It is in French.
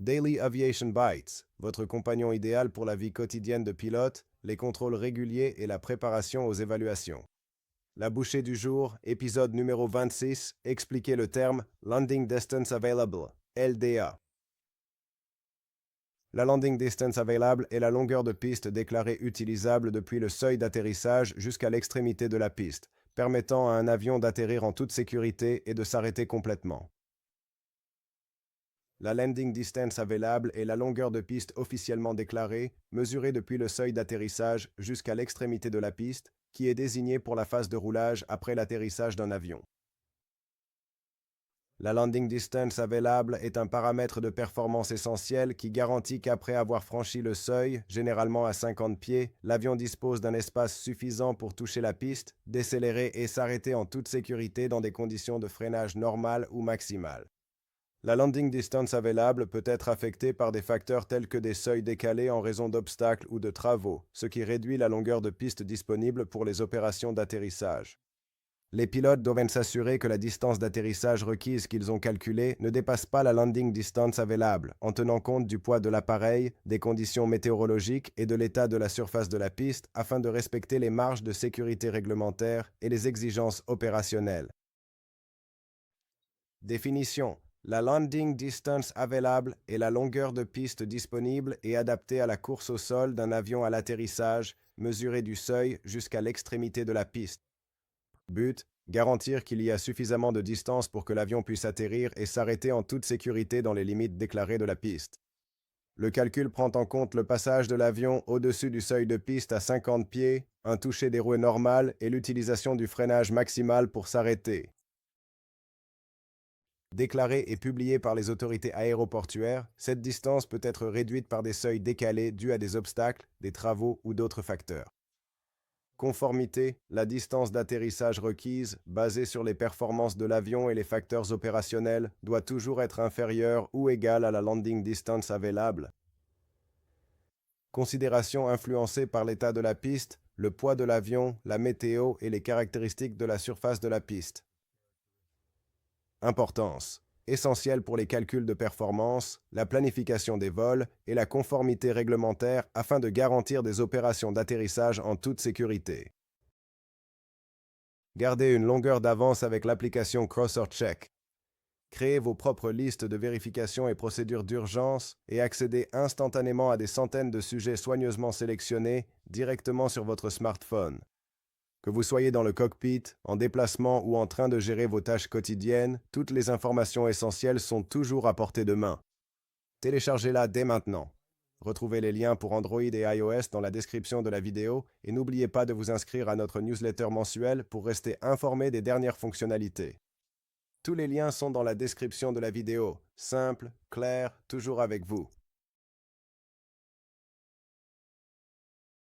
Daily Aviation Bites, votre compagnon idéal pour la vie quotidienne de pilote, les contrôles réguliers et la préparation aux évaluations. La bouchée du jour, épisode numéro 26, expliquez le terme Landing Distance Available, LDA. La Landing Distance Available est la longueur de piste déclarée utilisable depuis le seuil d'atterrissage jusqu'à l'extrémité de la piste, permettant à un avion d'atterrir en toute sécurité et de s'arrêter complètement. La Landing Distance Available est la longueur de piste officiellement déclarée, mesurée depuis le seuil d'atterrissage jusqu'à l'extrémité de la piste, qui est désignée pour la phase de roulage après l'atterrissage d'un avion. La Landing Distance Available est un paramètre de performance essentiel qui garantit qu'après avoir franchi le seuil, généralement à 50 pieds, l'avion dispose d'un espace suffisant pour toucher la piste, décélérer et s'arrêter en toute sécurité dans des conditions de freinage normales ou maximales. La landing distance available peut être affectée par des facteurs tels que des seuils décalés en raison d'obstacles ou de travaux, ce qui réduit la longueur de piste disponible pour les opérations d'atterrissage. Les pilotes doivent s'assurer que la distance d'atterrissage requise qu'ils ont calculée ne dépasse pas la landing distance available, en tenant compte du poids de l'appareil, des conditions météorologiques et de l'état de la surface de la piste afin de respecter les marges de sécurité réglementaires et les exigences opérationnelles. Définition. La landing distance available est la longueur de piste disponible et adaptée à la course au sol d'un avion à l'atterrissage, mesurée du seuil jusqu'à l'extrémité de la piste. But, garantir qu'il y a suffisamment de distance pour que l'avion puisse atterrir et s'arrêter en toute sécurité dans les limites déclarées de la piste. Le calcul prend en compte le passage de l'avion au-dessus du seuil de piste à 50 pieds, un toucher des roues normal et l'utilisation du freinage maximal pour s'arrêter. Déclarée et publiée par les autorités aéroportuaires, cette distance peut être réduite par des seuils décalés dus à des obstacles, des travaux ou d'autres facteurs. Conformité, la distance d'atterrissage requise, basée sur les performances de l'avion et les facteurs opérationnels, doit toujours être inférieure ou égale à la landing distance available. Considérations influencées par l'état de la piste, le poids de l'avion, la météo et les caractéristiques de la surface de la piste. Importance. Essentielle pour les calculs de performance, la planification des vols et la conformité réglementaire afin de garantir des opérations d'atterrissage en toute sécurité. Gardez une longueur d'avance avec l'application CrossRCheck. Créez vos propres listes de vérification et procédures d'urgence et accédez instantanément à des centaines de sujets soigneusement sélectionnés directement sur votre smartphone. Que vous soyez dans le cockpit, en déplacement ou en train de gérer vos tâches quotidiennes, toutes les informations essentielles sont toujours à portée de main. Téléchargez-la dès maintenant. Retrouvez les liens pour Android et iOS dans la description de la vidéo et n'oubliez pas de vous inscrire à notre newsletter mensuelle pour rester informé des dernières fonctionnalités. Tous les liens sont dans la description de la vidéo. Simple, clair, toujours avec vous.